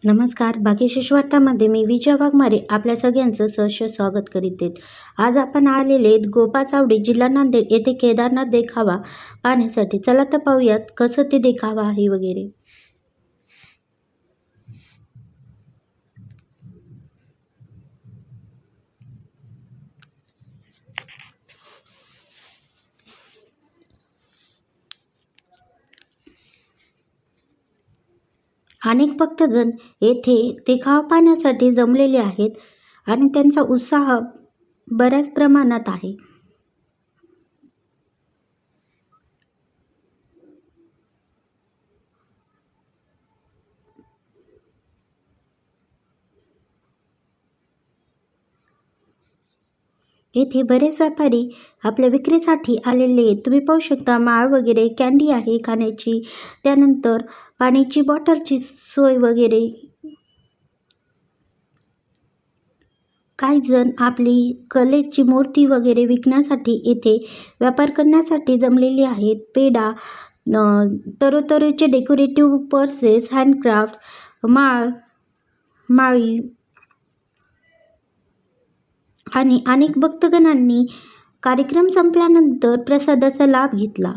नमस्कार. भाग्यश्री वार्तामध्ये मी विजय वाघमारे आपल्या सगळ्यांचं सहर्ष स्वागत करीत आहेत. आज आपण आलेले आहेत गोपा चावडी, जिल्हा नांदेड येथे केदारनाथ देखावा पाहण्यासाठी. चला तर पाहूयात कसं ते देखावा आहे वगैरे. अनेक भक्तजण येथे देखावा पाहण्यासाठी जमलेले आहेत आणि त्यांचा उत्साह बऱ्याच प्रमाणात आहे. येथे बरेच व्यापारी आपल्या विक्रीसाठी आलेले आहेत. तुम्ही पाहू शकता माळ वगैरे, कॅन्डी आहे खाण्याची, त्यानंतर पाण्याची बॉटलची सोय वगैरे. काही जण आपली कलेची मूर्ती वगैरे विकण्यासाठी येथे व्यापार करण्यासाठी जमलेली आहेत. पेढा, तरोतरीचे डेकोरेटिव्ह पर्सेस, हँडक्राफ्ट, माळी आणि अनेक भक्तगणांनी कार्यक्रम संपल्यानंतर प्रसादाचा लाभ घेतला.